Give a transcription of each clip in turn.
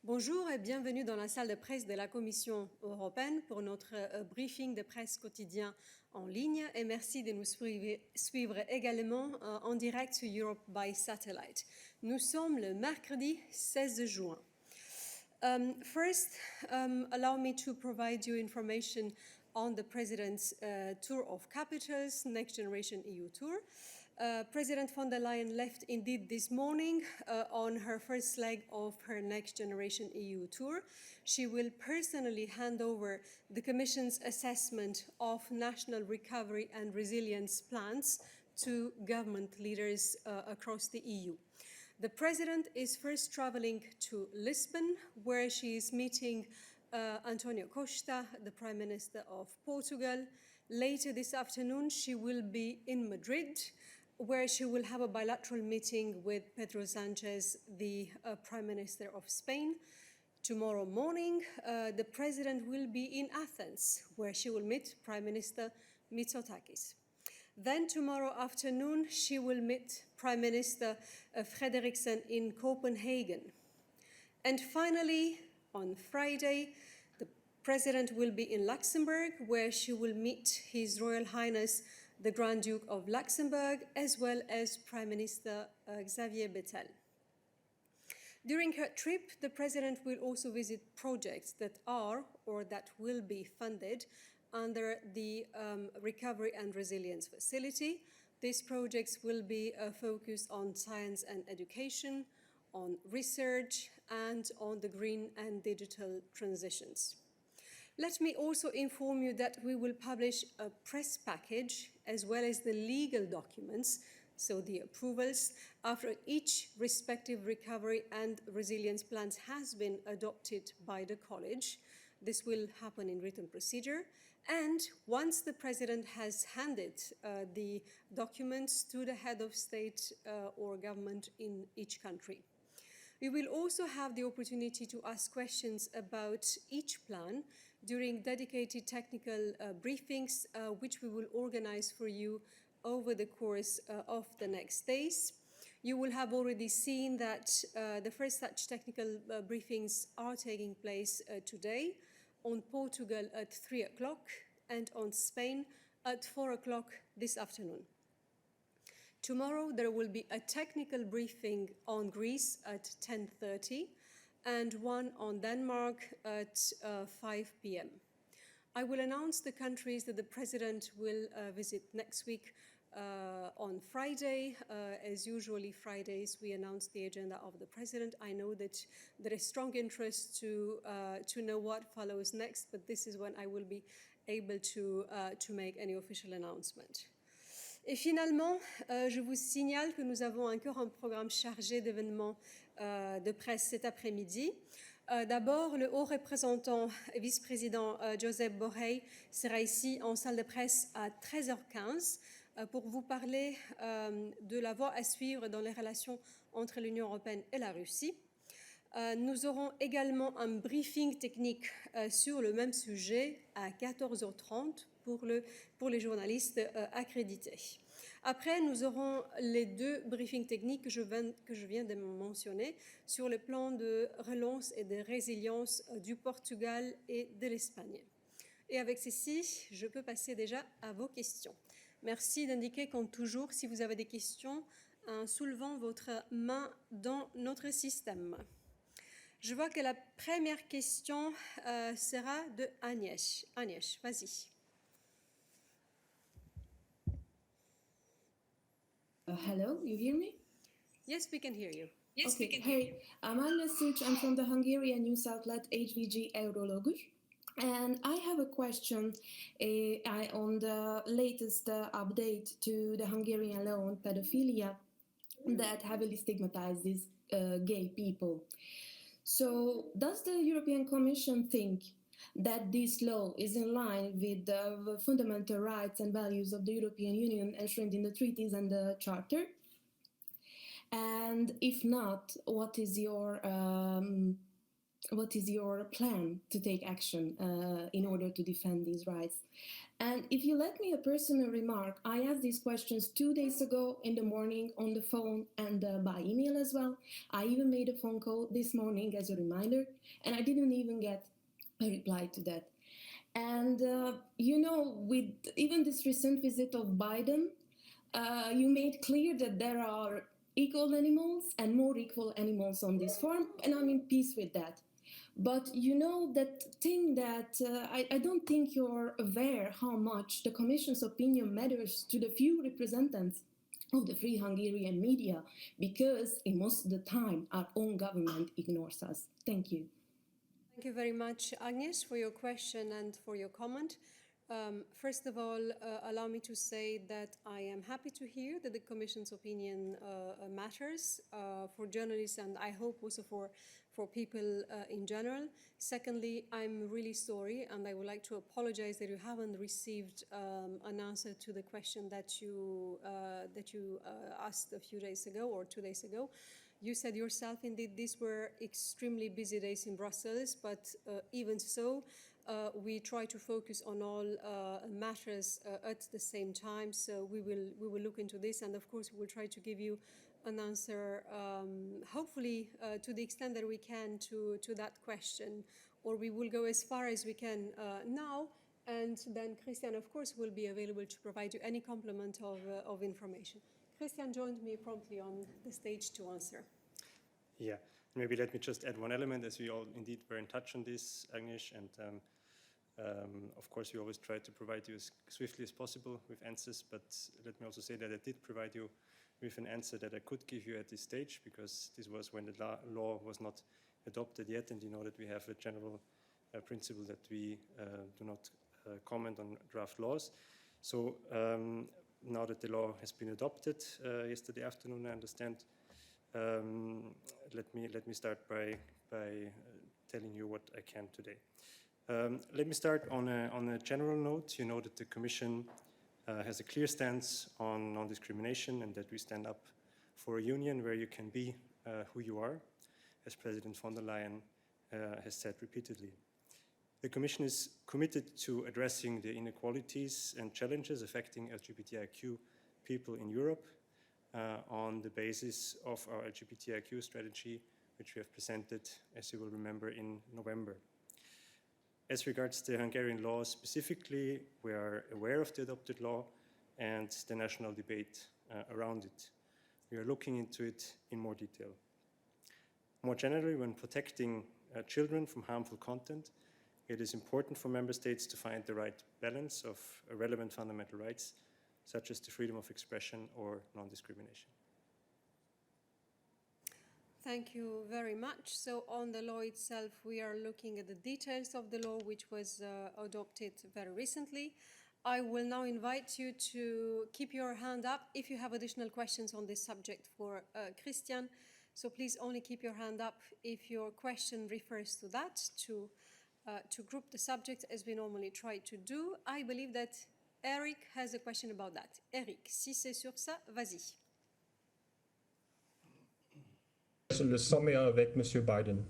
Bonjour et bienvenue dans la salle de presse de la Commission européenne pour notre briefing de presse quotidien en ligne et merci de nous suivre également en direct sur Europe by Satellite. Nous sommes le mercredi 16 juin. First, allow me to provide you information on the President's tour of capitals, Next Generation EU tour. President von der Leyen left indeed this morning on her first leg of her Next Generation EU tour. She will personally hand over the Commission's assessment of national recovery and resilience plans to government leaders across the EU. The President is first traveling to Lisbon, where she is meeting Antonio Costa, the Prime Minister of Portugal. Later this afternoon, she will be in Madrid, where she will have a bilateral meeting with Pedro Sanchez, the Prime Minister of Spain. Tomorrow morning, the President will be in Athens, where she will meet Prime Minister Mitsotakis. Then tomorrow afternoon, she will meet Prime Minister Frederiksen in Copenhagen. And finally, on Friday, the President will be in Luxembourg, where she will meet His Royal Highness the Grand Duke of Luxembourg, as well as Prime Minister Xavier Bettel. During her trip, the President will also visit projects that are or that will be funded under the Recovery and Resilience Facility. These projects will be focused on science and education, on research, and on the green and digital transitions. Let me also inform you that we will publish a press package as well as the legal documents, so the approvals, after each respective recovery and resilience plan has been adopted by the College. This will happen in written procedure. And once the President has handed the documents to the head of state or government in each country. We will also have the opportunity to ask questions about each plan during dedicated technical briefings, which we will organize for you over the course of the next days. You will have already seen that the first such technical briefings are taking place today, on Portugal at 3 o'clock and on Spain at 4 o'clock this afternoon. Tomorrow there will be a technical briefing on Greece at 10:30 and one on Denmark at 5 p.m. I will announce the countries that the President will visit next week on Friday. As usually Fridays, we announce the agenda of the President. I know that there is strong interest to know what follows next, but this is when I will be able to make any official announcement. Et finalement, je vous signale que nous avons encore un programme chargé d'événements de presse cet après-midi. D'abord, le haut représentant et vice-président Josep Borrell sera ici en salle de presse à 13h15 pour vous parler de la voie à suivre dans les relations entre l'Union européenne et la Russie. Nous aurons également un briefing technique sur le même sujet à 14h30 pour les journalistes accrédités. Après, nous aurons les deux briefings techniques que je viens de mentionner sur le plan de relance et de résilience du Portugal et de l'Espagne. Et avec ceci, je peux passer déjà à vos questions. Merci d'indiquer, comme toujours, si vous avez des questions, en soulevant votre main dans notre système. Je vois que la première question sera de Agnès. Agnès, vas-y. Hello, you hear me? Yes, we can hear you. Yes, okay. We can hear you. I'm Anna Such. I'm from the Hungarian news outlet HVG Eurologos. And I have a question on the latest update to the Hungarian law on pedophilia that heavily stigmatizes gay people. So does the European Commission think that this law is in line with the fundamental rights and values of the European Union enshrined in the treaties and the Charter? And if not, what is your what is your plan to take action in order to defend these rights? And if you let me a personal remark, I asked these questions 2 days ago in the morning on the phone and by email as well. I even made a phone call this morning as a reminder, and I didn't even get a reply to that. And, with even this recent visit of Biden, you made clear that there are equal animals and more equal animals on this farm, and I'm in peace with that. But that thing that I don't think you're aware how much the Commission's opinion matters to the few representatives of the Free Hungarian media, because in most of the time our own government ignores us. Thank you. Thank you very much, Agnes, for your question and for your comment. First of all, allow me to say that I am happy to hear that the Commission's opinion matters for journalists, and I hope also for people in general. Secondly, I'm really sorry, and I would like to apologize that you haven't received an answer to the question that you asked a few days ago or 2 days ago. You said yourself, indeed, these were extremely busy days in Brussels, but even so, we try to focus on all matters at the same time. So we will look into this, and of course, we will try to give you an answer, hopefully to the extent that we can to that question, or we will go as far as we can now. And then Christian, of course, will be available to provide you any complement of information. Christian joined me promptly on the stage to answer. Yeah, maybe let me just add one element, as we all indeed were in touch on this, Agnes, and of course we always try to provide you as swiftly as possible with answers, but let me also say that I did provide you with an answer that I could give you at this stage, because this was when the law was not adopted yet, and you know that we have a general principle that we do not comment on draft laws. So now that the law has been adopted yesterday afternoon, I understand, let me start by telling you what I can today. Let me start on a general note. You know that the Commission has a clear stance on non-discrimination, and that we stand up for a union where you can be who you are, as President von der Leyen has said repeatedly. The Commission is committed to addressing the inequalities and challenges affecting LGBTIQ people in Europe on the basis of our LGBTIQ strategy, which we have presented, as you will remember, in November. As regards the Hungarian law specifically, we are aware of the adopted law and the national debate around it. We are looking into it in more detail. More generally, when protecting children from harmful content, it is important for member states to find the right balance of relevant fundamental rights, such as the freedom of expression or non-discrimination. Thank you very much. So on the law itself, we are looking at the details of the law, which was adopted very recently. I will now invite you to keep your hand up if you have additional questions on this subject for Christian. So please only keep your hand up if your question refers to that, to group the subject as we normally try to do. I believe that Eric has a question about that. Eric, si c'est sur ça, vas-y. Le sommet avec M. Biden.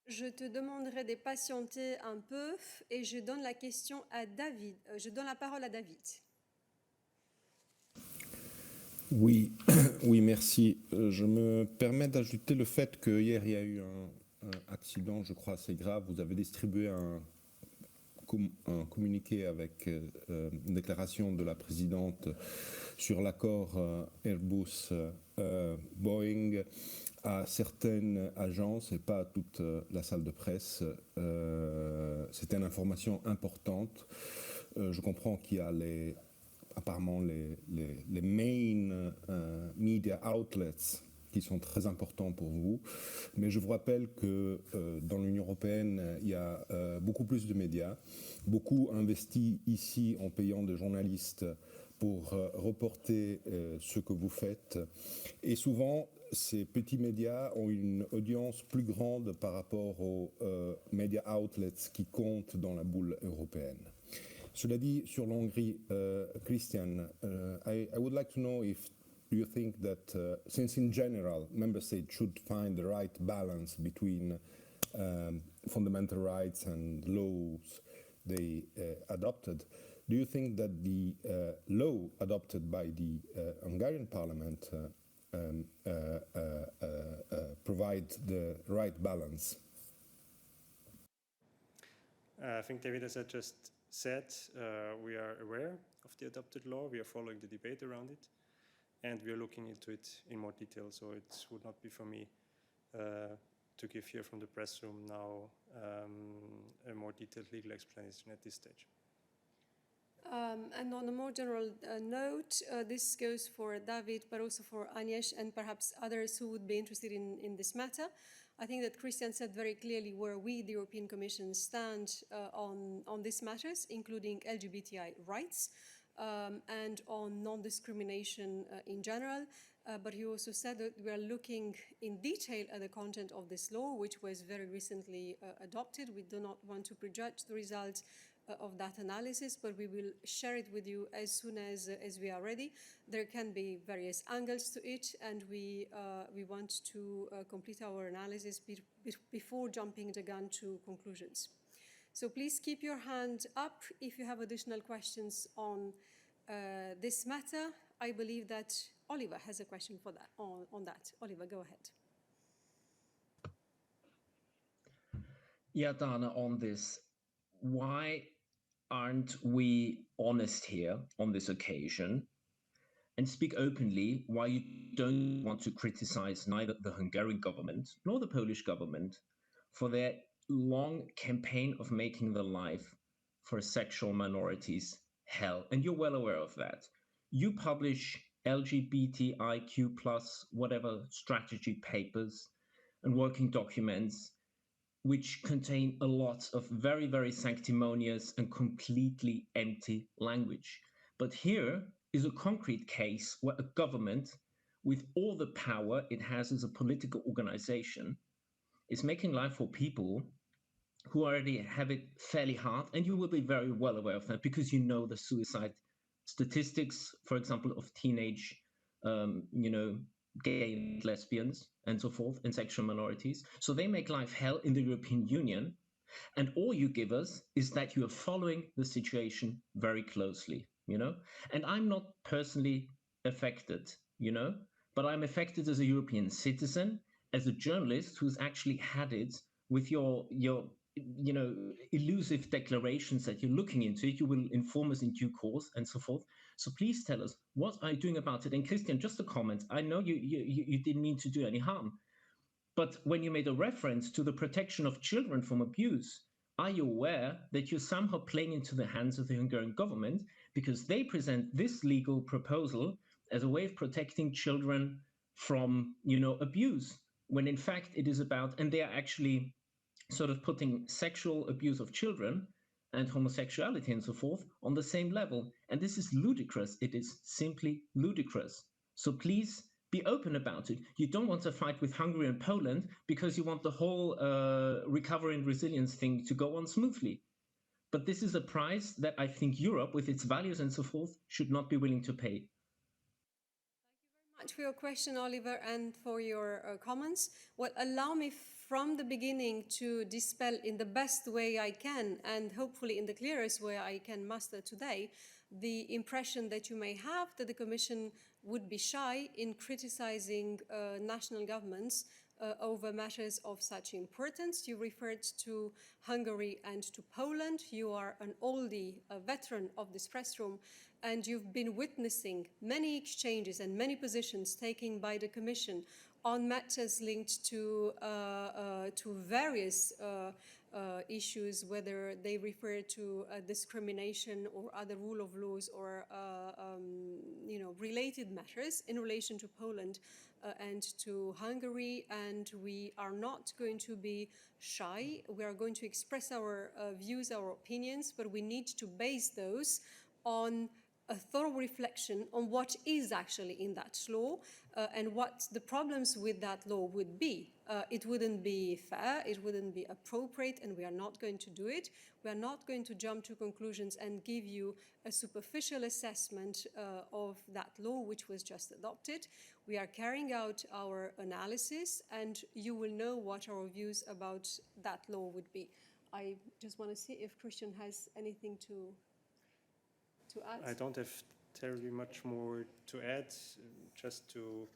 Je te demanderai de patienter un peu et je donne la question à David. Je donne la parole à David. Oui, oui, merci. Je me permets d'ajouter le fait qu'hier, il y a eu un accident, je crois, assez grave. Vous avez distribué un communiqué avec une déclaration de la présidente sur l'accord Airbus-Boeing à certaines agences et pas à toute la salle de presse. C'était une information importante. Je comprends qu'il y a apparemment les main media outlets qui sont très importants pour vous. Mais je vous rappelle que dans l'Union européenne, il y a beaucoup plus de médias. Beaucoup investis ici en payant des journalistes pour reporter ce que vous faites. Et souvent, ces petits médias ont une audience plus grande par rapport aux media outlets qui comptent dans la boule européenne. Cela dit, sur l'Hongrie, Christian, I would like to know if do you think that, since in general member states should find the right balance between fundamental rights and laws they adopted, do you think that the law adopted by the Hungarian parliament provides the right balance? I think, David, as I just said, we are aware of the adopted law. We are following the debate around it, and we are looking into it in more detail. So it would not be for me to give here from the press room now a more detailed legal explanation at this stage. And on a more general note, this goes for David, but also for Agnieszka and perhaps others who would be interested in this matter. I think that Christian said very clearly where we, the European Commission, stand on these matters, including LGBTI rights and on non-discrimination in general. But he also said that we are looking in detail at the content of this law, which was very recently adopted. We do not want to prejudge the results of that analysis, but we will share it with you as soon as we are ready. There can be various angles to it, and we want to complete our analysis before jumping the gun to conclusions. So please keep your hand up if you have additional questions on this matter. I believe that Oliver has a question for that on that. Oliver, go ahead. Yeah, Dana, on this, why aren't we honest here on this occasion and speak openly why you don't want to criticize neither the Hungarian government nor the Polish government for their long campaign of making the life for sexual minorities hell? And you're well aware of that. You publish LGBTIQ plus whatever strategy papers and working documents which contain a lot of very, very sanctimonious and completely empty language. But here is a concrete case where a government, with all the power it has as a political organization, is making life for people who already have it fairly hard. And you will be very well aware of that because you know the suicide statistics, for example, of teenage, gay and lesbians and so forth, and sexual minorities. So they make life hell in the European Union. And all you give us is that you are following the situation very closely, And I'm not personally affected, but I'm affected as a European citizen, as a journalist who's actually had it with your elusive declarations that you're looking into it. You will inform us in due course and so forth. So please tell us, what are you doing about it? And Christian, just a comment. I know you didn't mean to do any harm, but when you made a reference to the protection of children from abuse, are you aware that you're somehow playing into the hands of the Hungarian government because they present this legal proposal as a way of protecting children from, abuse, when in fact it is about, and they are actually sort of putting sexual abuse of children and homosexuality and so forth on the same level. And this is ludicrous. It is simply ludicrous. So please be open about it. You don't want to fight with Hungary and Poland because you want the whole recovery and resilience thing to go on smoothly. But this is a price that I think Europe, with its values and so forth, should not be willing to pay. Thank you very much for your question, Oliver, and for your comments. Well, allow me from the beginning to dispel in the best way I can, and hopefully in the clearest way I can muster today, the impression that you may have that the Commission would be shy in criticizing national governments over matters of such importance. You referred to Hungary and to Poland. You are an oldie, a veteran of this press room, and you've been witnessing many exchanges and many positions taken by the Commission on matters linked to various issues, whether they refer to discrimination or other rule of laws or related matters in relation to Poland and to Hungary. And we are not going to be shy. We are going to express our views, our opinions, but we need to base those on a thorough reflection on what is actually in that law and what the problems with that law would be. It wouldn't be fair, it wouldn't be appropriate, and we are not going to do it. We are not going to jump to conclusions and give you a superficial assessment of that law which was just adopted. We are carrying out our analysis, and you will know what our views about that law would be. I just want to see if Christian has anything to add. I don't have terribly much more to add, just to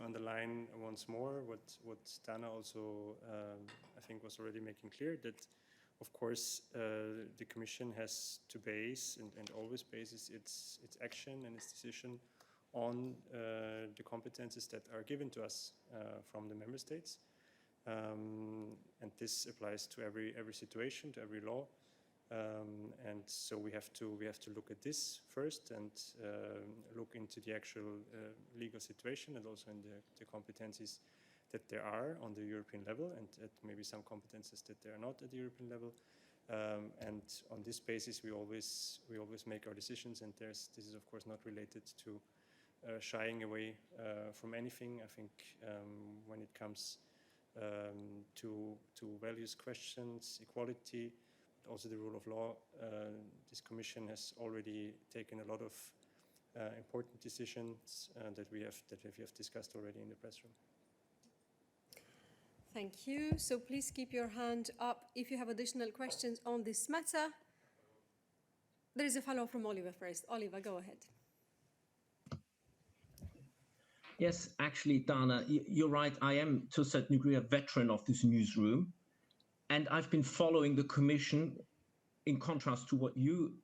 underline once more what Dana also, I think, was already making clear, that of course the Commission has to base and always bases its action and its decision on the competences that are given to us from the member states. And this applies to every situation, to every law. And so we have to look at this first and look into the actual legal situation and also in the competencies that there are on the European level, and at maybe some competences that they are not at the European level. And on this basis, we always make our decisions. And this is of course not related to shying away from anything. I think when it comes to values questions, equality, also the rule of law, this Commission has already taken a lot of important decisions that we have discussed already in the press room. Thank you. So please keep your hand up if you have additional questions on this matter. There is a follow-up from Oliver first. Oliver, go ahead. Yes, actually, Dana, you're right. I am, to a certain degree, a veteran of this newsroom. And I've been following the Commission, in contrast to what you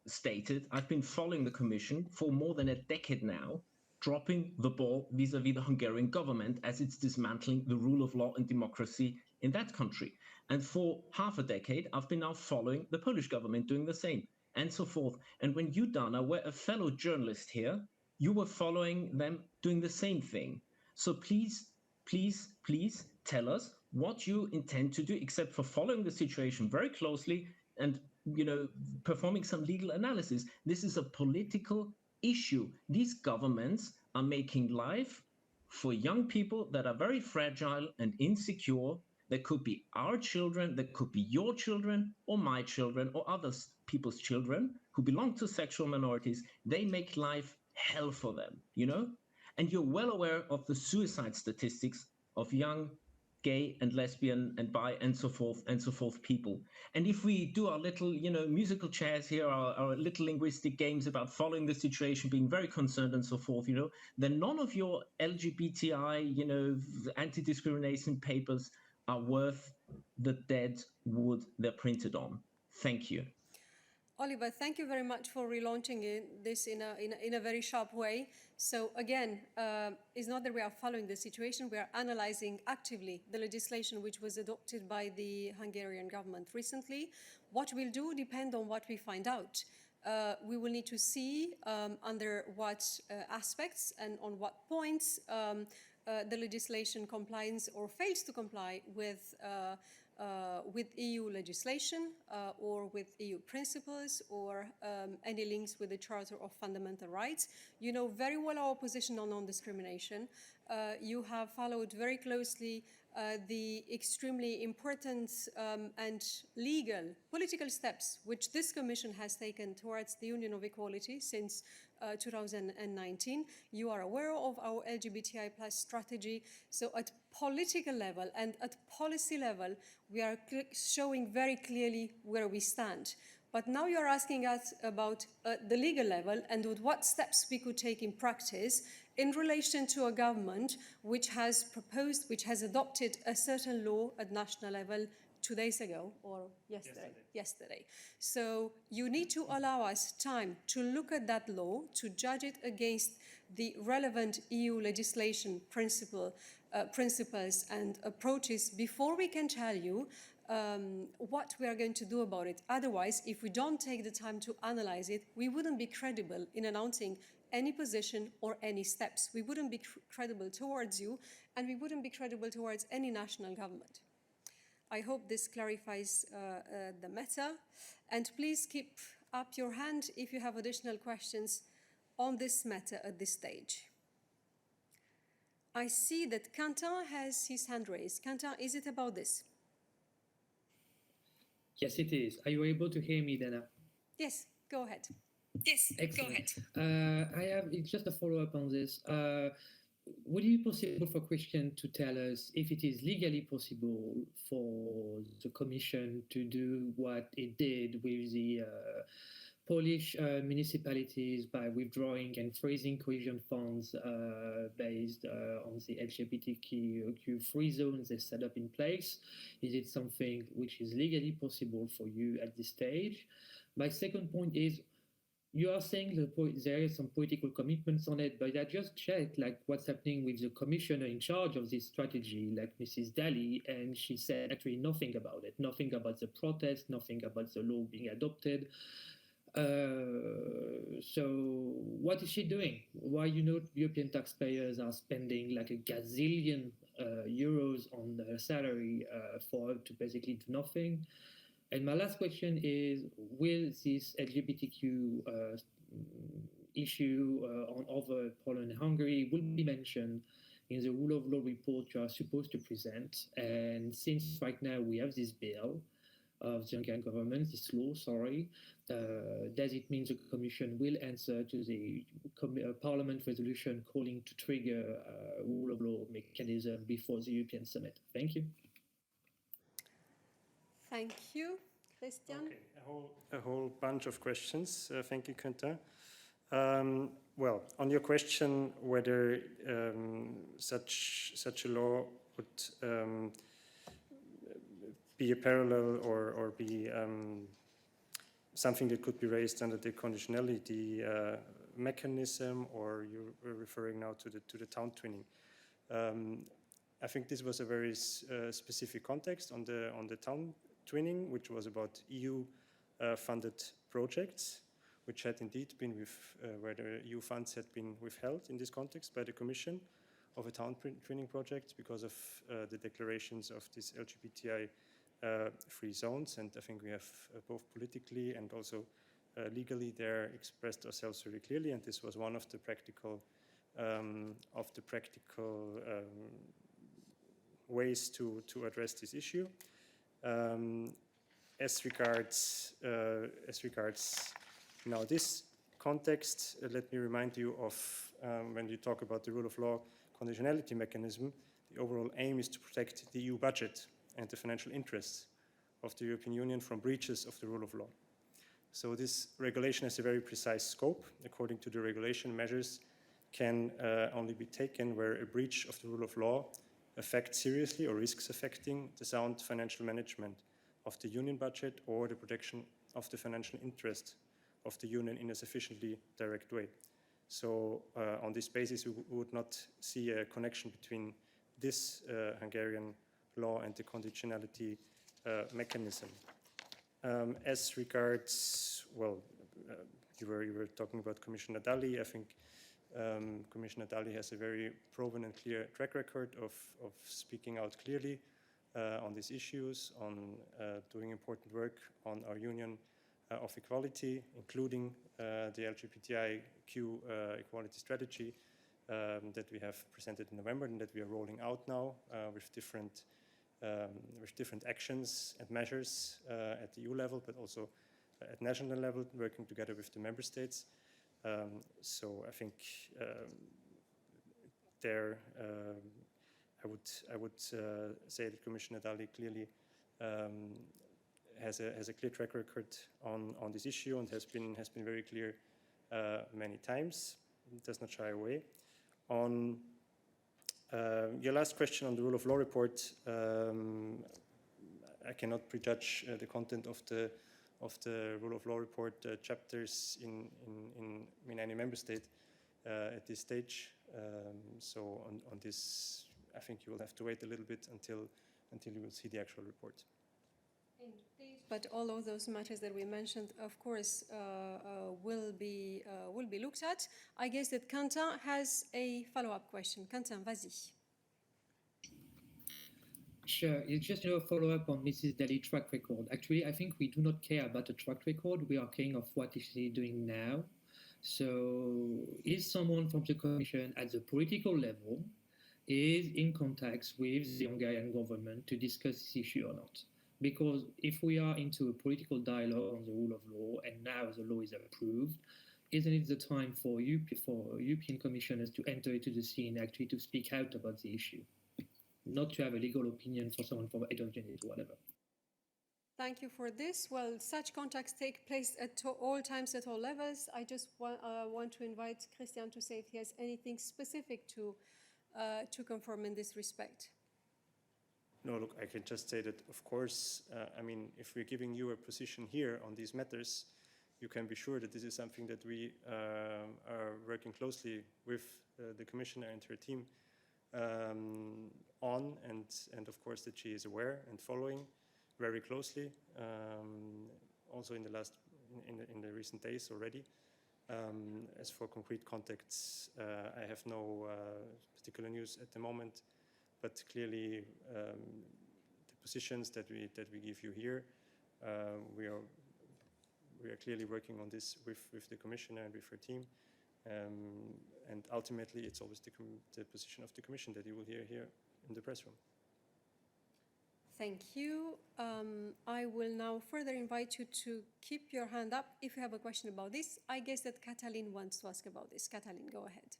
stated, I've been following the Commission for more than a decade now, dropping the ball vis-à-vis the Hungarian government as it's dismantling the rule of law and democracy in that country. And for half a decade, I've been now following the Polish government doing the same, and so forth. And when you, Dana, were a fellow journalist here, you were following them doing the same thing. So please, please, please tell us what you intend to do, except for following the situation very closely and, you know, performing some legal analysis. This is a political issue. These governments are making life for young people that are very fragile and insecure. That could be our children, that could be your children or my children or other people's children who belong to sexual minorities. They make life hell for them, you know? And you're well aware of the suicide statistics of young gay and lesbian and bi and so forth people. And if we do our little, you know, musical chairs here, our little linguistic games about following the situation, being very concerned and so forth, you know, then none of your LGBTI, you know, anti-discrimination papers are worth the dead wood they're printed on. Thank you. Oliver, thank you very much for relaunching this in a very sharp way. So again, it's not that we are following the situation, we are analyzing actively the legislation which was adopted by the Hungarian government recently. What we'll do depends on what we find out. We will need to see under what aspects and on what points the legislation complies or fails to comply with EU legislation or with EU principles or any links with the Charter of Fundamental Rights. You know very well our position on non-discrimination. You have followed very closely the extremely important and legal political steps which this Commission has taken towards the Union of Equality since 2019. You are aware of our LGBTI+ strategy. So at political level and at policy level, we are showing very clearly where we stand. But now you're asking us about the legal level and what steps we could take in practice in relation to a government which has proposed, which has adopted a certain law at national level 2 days ago or yesterday. So you need to allow us time to look at that law, to judge it against the relevant EU legislation principles and approaches before we can tell you what we are going to do about it. Otherwise, if we don't take the time to analyze it, we wouldn't be credible in announcing any position or any steps. We wouldn't be credible towards you, and we wouldn't be credible towards any national government. I hope this clarifies the matter. And please keep up your hand if you have additional questions on this matter at this stage. I see that Quentin has his hand raised. Quentin, is it about this? Yes, it is. Are you able to hear me, Dana? Yes, go ahead. Yes, go ahead. It's just a follow-up on this. Would it be possible for Christian to tell us if it is legally possible for the Commission to do what it did with the Polish municipalities by withdrawing and freezing cohesion funds based on the LGBTQ free zones they set up in place? Is it something which is legally possible for you at this stage? My second point is, you are saying there is some political commitments on it, but I just checked like what's happening with the commissioner in charge of this strategy, like Mrs. Daly, and she said actually nothing about it, nothing about the protest, nothing about the law being adopted. So what is she doing? Why, European taxpayers are spending like a gazillion euros on her salary for her to basically do nothing? And my last question is, will this LGBTQ issue on over Poland and Hungary will be mentioned in the rule of law report you are supposed to present? And since right now we have this bill of the Hungarian government, this law, does it mean the Commission will answer to the Parliament resolution calling to trigger a rule of law mechanism before the European Summit? Thank you. Thank you. Christian? Okay, a whole bunch of questions. Thank you, Quentin. Well, on your question whether such a law would be a parallel or be something that could be raised under the conditionality mechanism, or you're referring now to the town twinning. I think this was a very specific context on the town twinning, which was about EU funded projects, which had indeed been where the EU funds had been withheld in this context by the Commission of a town twinning project because of the declarations of these LGBTI free zones. And I think we have both politically and also legally there expressed ourselves very clearly, and this was one of the practical ways to address this issue. As regards now this context, let me remind you of when you talk about the rule of law conditionality mechanism, the overall aim is to protect the EU budget and the financial interests of the European Union from breaches of the rule of law. So this regulation has a very precise scope. According to the regulation, measures can only be taken where a breach of the rule of law affects seriously or risks affecting the sound financial management of the union budget or the protection of the financial interest of the union in a sufficiently direct way. So on this basis, we would not see a connection between this Hungarian law and the conditionality mechanism. As regards, well, you were talking about Commissioner Dalli. I think Commissioner Dalli has a very proven and clear track record of speaking out clearly on these issues, on doing important work on our Union of Equality, including the LGBTIQ equality strategy that we have presented in November and that we are rolling out now with different actions and measures at the EU level, but also at national level, working together with the member states. So I think there I would say that Commissioner Dalli clearly has a clear track record on this issue and has been very clear many times. It does not shy away. On your last question on the rule of law report, I cannot prejudge the content of the rule of law report chapters in any member state at this stage. So on this, I think you will have to wait a little bit until you will see the actual report. But all of those matters that we mentioned, of course, will be looked at. I guess that Quentin has a follow-up question. Quentin, vas-y. Sure. It's just a follow-up on Mrs. Daly track record. Actually, I think we do not care about the track record. We are caring of what is she doing now. So is someone from the Commission at the political level is in contact with the Hungarian government to discuss this issue or not? Because if we are into a political dialogue on the rule of law and now the law is approved, isn't it the time for European commissioners to enter into the scene actually to speak out about the issue? Not to have a legal opinion for someone from head of unit or whatever. Thank you for this. Well, such contacts take place at all times, at all levels. I just want to invite Christian to say if he has anything specific to confirm in this respect. No, look, I can just say that, of course, I mean, if we're giving you a position here on these matters, you can be sure that this is something that we are working closely with the Commissioner and her team on, and of course that she is aware and following very closely, also in the recent days already. As for concrete contacts, I have no particular news at the moment, but clearly the positions that we give you here, we are clearly working on this with the Commissioner and with her team. And ultimately, it's always the position of the Commission that you will hear here in the press room. Thank you. I will now further invite you to keep your hand up if you have a question about this. I guess that Katalin wants to ask about this. Katalin, go ahead.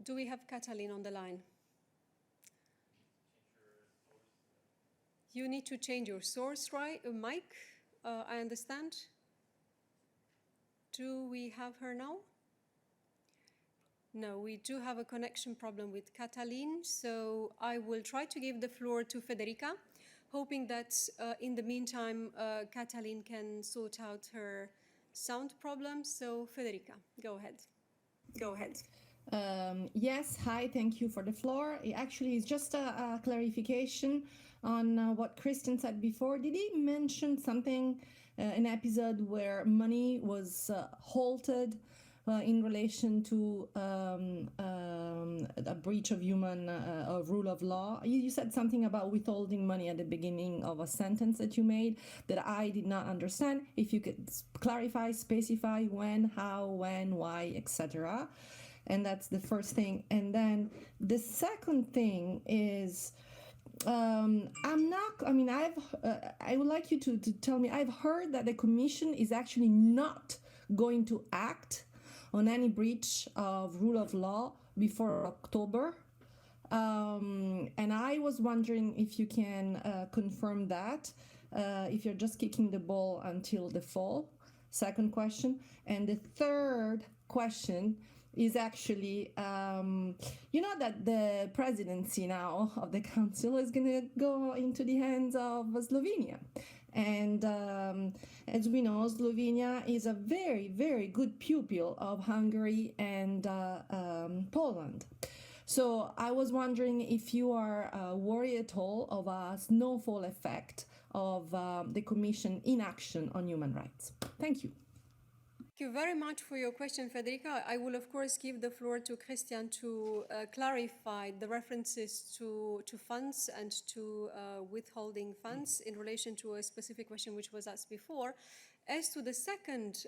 Do we have Katalin on the line? You need to change your source, right? Mic, I understand. Do we have her now? No, we do have a connection problem with Katalin, so I will try to give the floor to Federica, hoping that in the meantime, Katalin can sort out her sound problem. So Federica, go ahead. Go ahead. Yes, hi, thank you for the floor. It actually is just a clarification on what Christian said before. Did he mention something, an episode where money was halted in relation to a breach of rule of law? You said something about withholding money at the beginning of a sentence that you made that I did not understand. If you could clarify, specify when, how, when, why, etc. And that's the first thing. And then the second thing is, I would like you to tell me, I've heard that the Commission is actually not going to act on any breach of rule of law before October. And I was wondering if you can confirm that, if you're just kicking the ball until the fall. Second question. And the third question is actually, you know that the presidency now of the Council is going to go into the hands of Slovenia. And as we know, Slovenia is a very, very good pupil of Hungary and Poland. So I was wondering if you are worried at all of a snowfall effect of the Commission inaction on human rights. Thank you. Thank you very much for your question, Federica. I will, of course, give the floor to Christian to clarify the references to funds and to withholding funds in relation to a specific question which was asked before. As to the second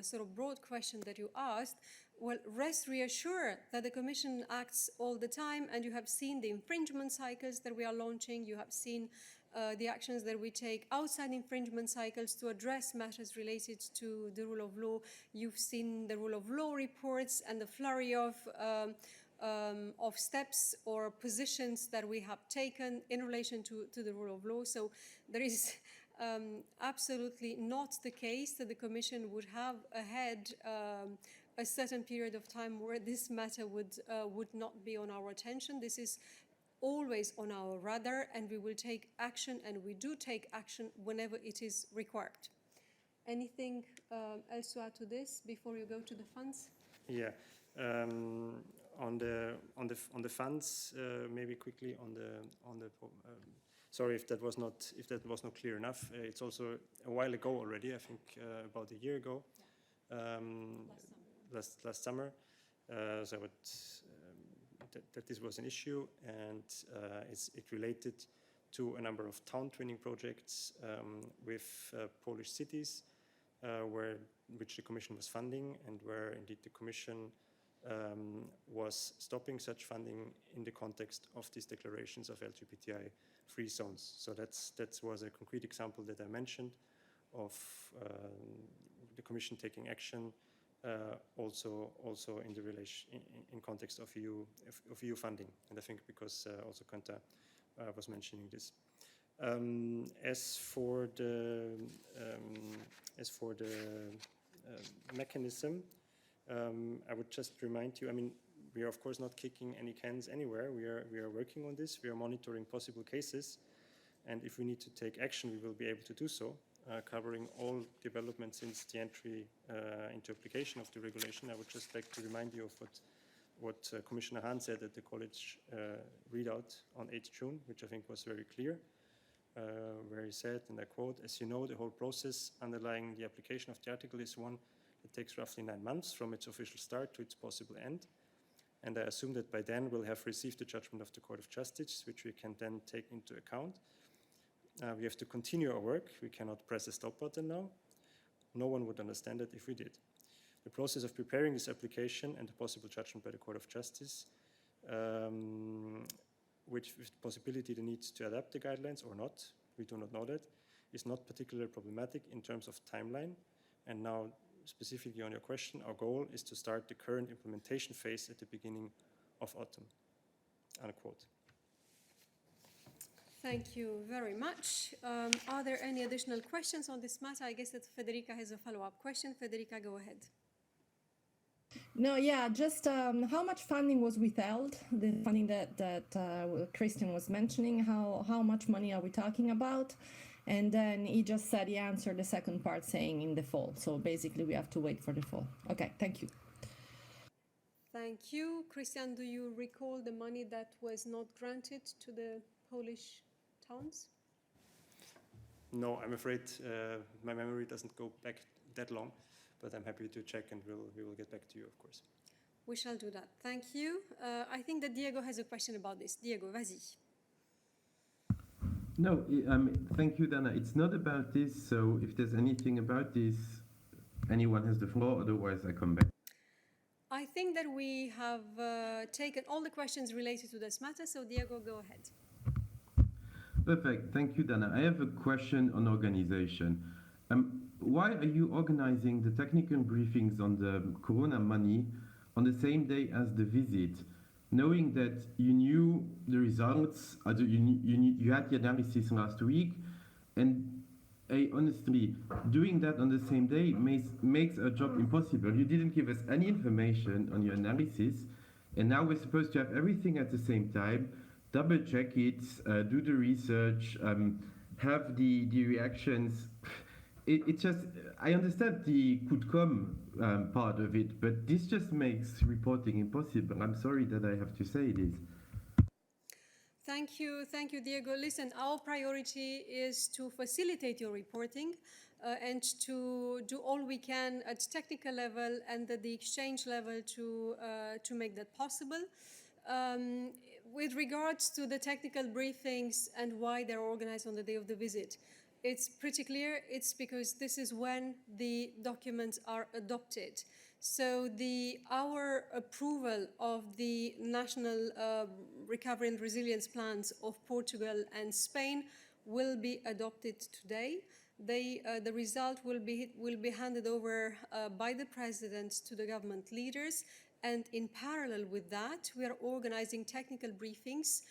sort of broad question that you asked, well, rest reassured that the Commission acts all the time, and you have seen the infringement cycles that we are launching. You have seen the actions that we take outside infringement cycles to address matters related to the rule of law. You've seen the rule of law reports and the flurry of steps or positions that we have taken in relation to the rule of law. So there is absolutely not the case that the Commission would have ahead a certain period of time where this matter would not be on our attention. This is always on our radar, and we will take action, and we do take action whenever it is required. Anything else to add to this before you go to the funds? Yeah, on the funds, maybe quickly on the. Sorry if that was not clear enough. It's also a while ago already. I think about a year ago. last summer. So that this was an issue, and it related to a number of town twinning projects with Polish cities, which the Commission was funding, and where indeed the Commission was stopping such funding in the context of these declarations of LGBTI-free zones. So that was a concrete example that I mentioned of the Commission taking action, also in the in context of EU funding, and I think because also Kanta was mentioning this. As for the mechanism, I would just remind you. I mean, we are of course not kicking any cans anywhere. We are working on this. We are monitoring possible cases, and if we need to take action, we will be able to do so, covering all developments since the entry into application of the regulation. I would just like to remind you of what Commissioner Hahn said at the college readout on 8th June, which I think was very clear, where he said, and I quote, "As you know, the whole process underlying the application of the article is one that takes roughly 9 months from its official start to its possible end. And I assume that by then we'll have received the judgment of the Court of Justice, which we can then take into account. We have to continue our work. We cannot press a stop button now. No one would understand it if we did. The process of preparing this application and the possible judgment by the Court of Justice, which with the possibility the need to adapt the guidelines or not, we do not know that, is not particularly problematic in terms of timeline. And now, specifically on your question, our goal is to start the current implementation phase at the beginning of autumn." Unquote. Thank you very much. Are there any additional questions on this matter? I guess that Federica has a follow-up question. Federica, go ahead. No, yeah, just how much funding was withheld? The funding that Christian was mentioning, how much money are we talking about? And then he just said he answered the second part saying in the fall. So basically we have to wait for the fall. Okay, thank you. Thank you. Christian, do you recall the money that was not granted to the Polish towns? No, I'm afraid my memory doesn't go back that long, but I'm happy to check, and we will get back to you, of course. We shall do that. Thank you. I think that Diego has a question about this. Diego, vas-y. No, thank you, Dana. It's not about this, so if there's anything about this, anyone has the floor, otherwise I come back. I think that we have taken all the questions related to this matter, so Diego, go ahead. Perfect. Thank you, Dana. I have a question on organization. Why are you organizing the technical briefings on the Corona money on the same day as the visit, knowing that you knew the results, you had the analysis last week, and honestly, doing that on the same day makes our job impossible. You didn't give us any information on your analysis, and now we're supposed to have everything at the same time, double check it, do the research, have the reactions. It just, I understand the could come part of it, but this just makes reporting impossible. I'm sorry that I have to say this. Thank you, Diego. Listen, our priority is to facilitate your reporting and to do all we can at technical level and at the exchange level to make that possible. With regards to the technical briefings and why they're organized on the day of the visit, it's pretty clear. It's because this is when the documents are adopted. So our approval of the national recovery and resilience plans of Portugal and Spain will be adopted today. The result will be handed over by the president to the government leaders, and in parallel with that, we are organizing technical briefings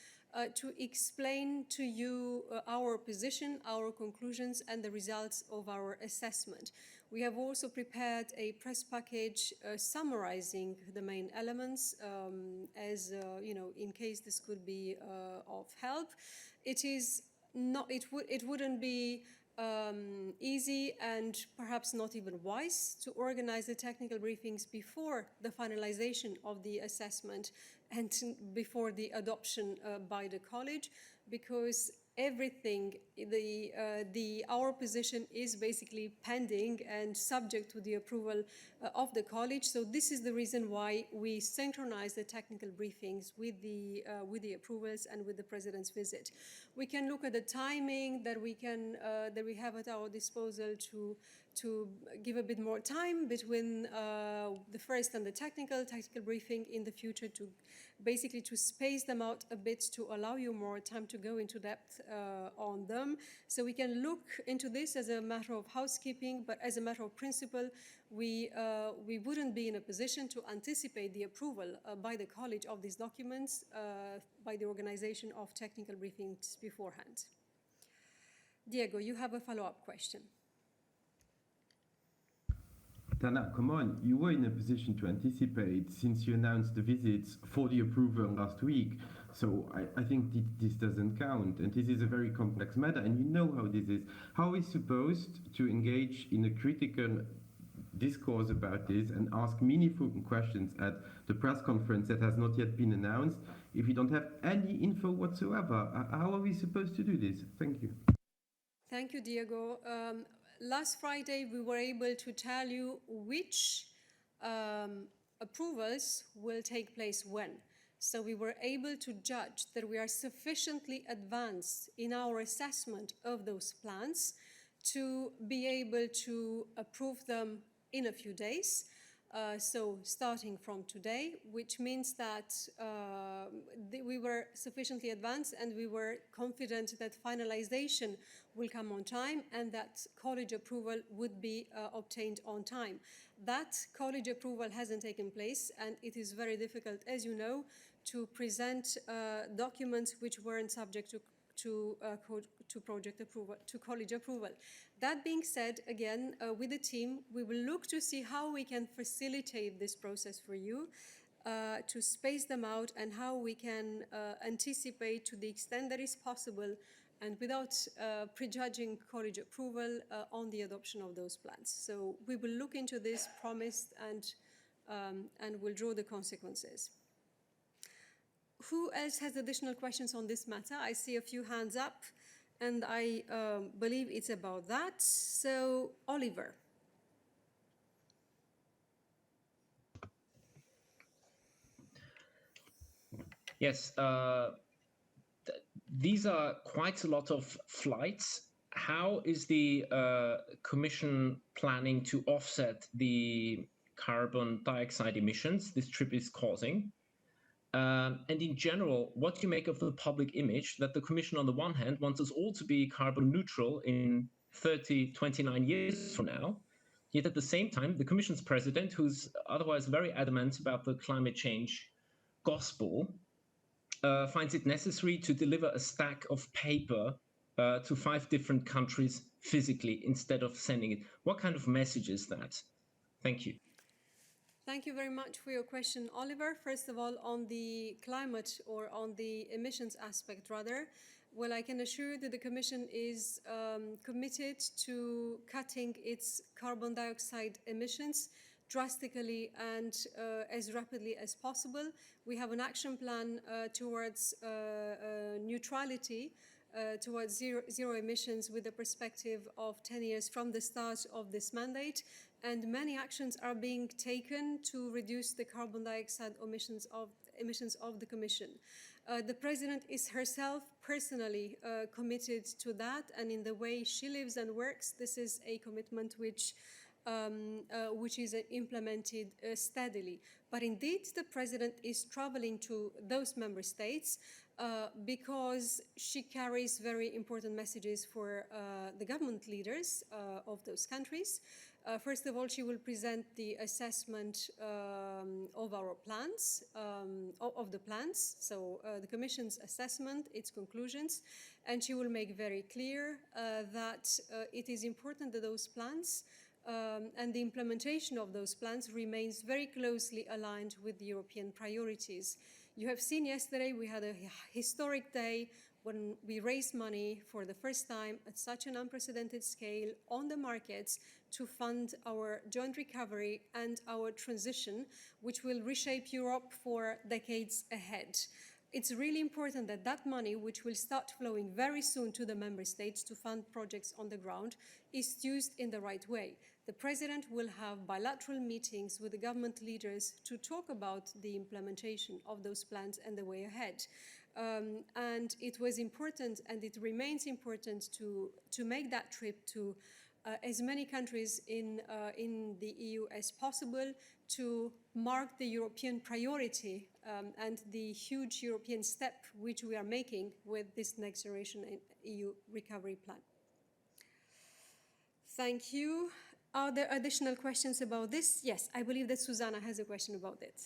to explain to you our position, our conclusions, and the results of our assessment. We have also prepared a press package summarizing the main elements, as you know, in case this could be of help. It wouldn't be easy and perhaps not even wise to organize the technical briefings before the finalization of the assessment and before the adoption by the college. because everything, our position is basically pending and subject to the approval of the college. So this is the reason why we synchronize the technical briefings with the approvals and with the president's visit. We can look at the timing that we have at our disposal to give a bit more time between the first and the technical briefing in the future, to basically to space them out a bit to allow you more time to go into depth on them. So we can look into this as a matter of housekeeping, but as a matter of principle, we wouldn't be in a position to anticipate the approval by the college of these documents by the organization of technical briefings beforehand. Diego, you have a follow-up question. Tana, come on, you were in a position to anticipate since you announced the visits for the approval last week. So I think this doesn't count. And this is a very complex matter, and you know how this is. How are we supposed to engage in a critical discourse about this and ask meaningful questions at the press conference that has not yet been announced if we don't have any info whatsoever? How are we supposed to do this? Thank you. Thank you, Diego. Last Friday, we were able to tell you which approvals will take place when. So we were able to judge that we are sufficiently advanced in our assessment of those plans to be able to approve them in a few days. So starting from today, which means that we were sufficiently advanced and we were confident that finalization will come on time and that college approval would be obtained on time. That college approval hasn't taken place, and it is very difficult, as you know, to present documents which weren't subject to project approval, to college approval. That being said, again, with the team, we will look to see how we can facilitate this process for you, to space them out, and how we can anticipate to the extent that is possible and without prejudging college approval on the adoption of those plans. So we will look into this, promised, and will draw the consequences. Who else has additional questions on this matter? I see a few hands up, and I believe it's about that. So, Oliver. Yes, these are quite a lot of flights. How is the Commission planning to offset the carbon dioxide emissions this trip is causing? And in general, what do you make of the public image that the Commission, on the one hand, wants us all to be carbon neutral in 29 years from now, yet at the same time, the Commission's president, who's otherwise very adamant about the climate change gospel, finds it necessary to deliver a stack of paper to 5 different countries physically instead of sending it? What kind of message is that? Thank you. Thank you very much for your question, Oliver. First of all, on the climate, or on the emissions aspect rather, well, I can assure you that the Commission is committed to cutting its carbon dioxide emissions drastically and as rapidly as possible. We have an action plan towards neutrality, towards zero emissions, with a perspective of 10 years from the start of this mandate. And many actions are being taken to reduce the carbon dioxide emissions of the Commission. The President is herself personally committed to that, and in the way she lives and works, this is a commitment which is implemented steadily. But indeed, the President is traveling to those member states because she carries very important messages for the government leaders of those countries. First of all, she will present the assessment of our plans, of the plans, so the Commission's assessment, its conclusions, and she will make very clear that it is important that those plans and the implementation of those plans remains very closely aligned with the European priorities. You have seen yesterday we had a historic day when we raised money for the first time at such an unprecedented scale on the markets to fund our joint recovery and our transition, which will reshape Europe for decades ahead. it's really important that that money, which will start flowing very soon to the member states to fund projects on the ground, is used in the right way. The President will have bilateral meetings with the government leaders to talk about the implementation of those plans and the way ahead. And it was important, and it remains important, to make that trip to as many countries in the EU as possible, to mark the European priority and the huge European step which we are making with this next generation EU recovery plan. Thank you. Are there additional questions about this? Yes, I believe that Susanna has a question about it.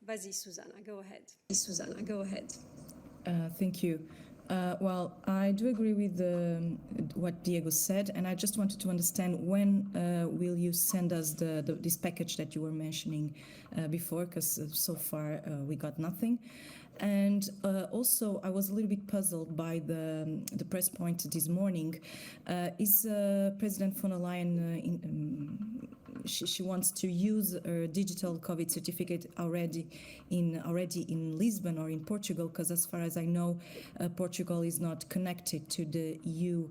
Vas-y, Susanna, go ahead. Susanna, go ahead. Thank you. Well, I do agree with what Diego said, and I just wanted to understand when will you send us this package that you were mentioning before, because so far we got nothing. And also, I was a little bit puzzled by the press point this morning. Is President von der Leyen she wants to use her digital COVID certificate already in Lisbon or in Portugal, because as far as I know, Portugal is not connected to the EU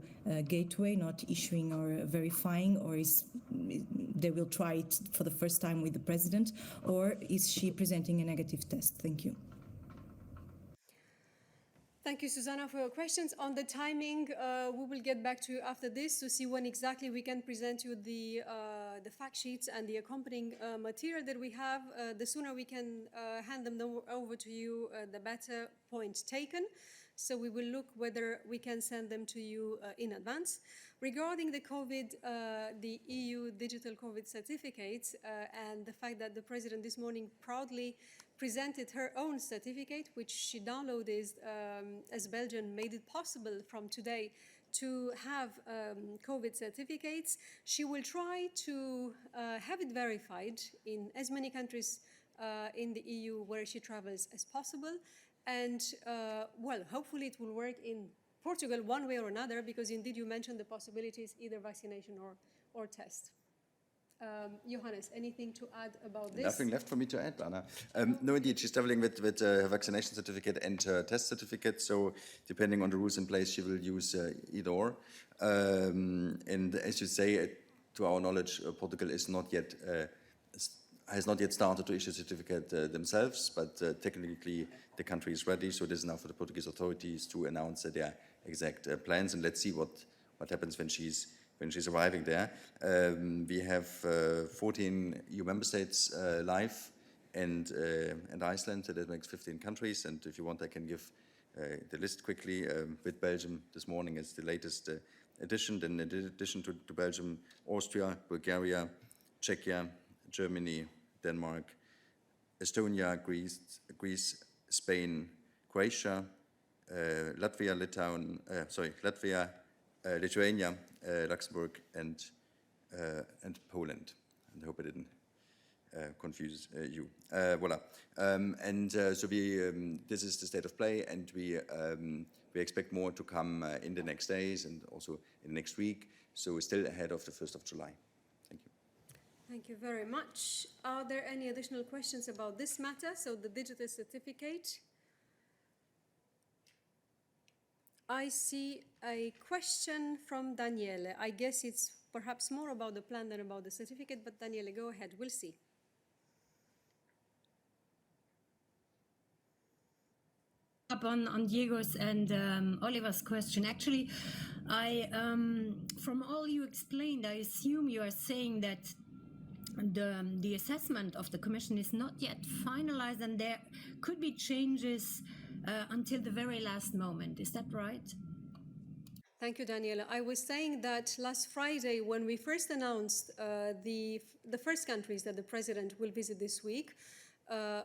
gateway, not issuing or verifying, or they will try it for the first time with the president, or is she presenting a negative test? Thank you. Thank you, Susanna, for your questions. On the timing, we will get back to you after this to see when exactly we can present you the fact sheets and the accompanying material that we have. The sooner we can hand them over to you, the better. Point taken. So we will look whether we can send them to you in advance. Regarding the COVID, the EU digital COVID certificate, and the fact that the President this morning proudly presented her own certificate, which she downloaded as Belgium made it possible from today to have COVID certificates. She will try to have it verified in as many countries in the EU where she travels as possible. And, well, hopefully it will work in Portugal one way or another, because indeed you mentioned the possibilities, either vaccination or test. Johannes, anything to add about this? Nothing left for me to add, Anna. No, indeed, she's traveling with her vaccination certificate and her test certificate, so depending on the rules in place, she will use either or. And as you say, to our knowledge, Portugal is not yet has not yet started to issue a certificate themselves, but technically the country is ready, so it is now for the Portuguese authorities to announce their exact plans, and let's see what happens when she's arriving there. We have 14 EU member states live, and Iceland, so that makes 15 countries, and if you want I can give the list quickly. With Belgium this morning is the latest addition. Then in addition to Belgium, Austria, Bulgaria, Czechia, Germany, Denmark, Estonia, Greece, Spain, Croatia, Latvia, Lithuania, Luxembourg, and Poland. And I hope I didn't confuse you. Voila. So this is the state of play, and we expect more to come in the next days and also in the next week. So we're still ahead of the 1st of July. Thank you. Thank you very much. Are there any additional questions about this matter? So the digital certificate. I see a question from Daniele. I guess it's perhaps more about the plan than about the certificate, but Daniele, go ahead. We'll see. Up on Diego's and Oliver's question. Actually, from all you explained, I assume you are saying that the assessment of the Commission is not yet finalized, and there could be changes until the very last moment. Is that right? Thank you, Daniela. I was saying that last Friday, when we first announced the first countries that the President will visit this week,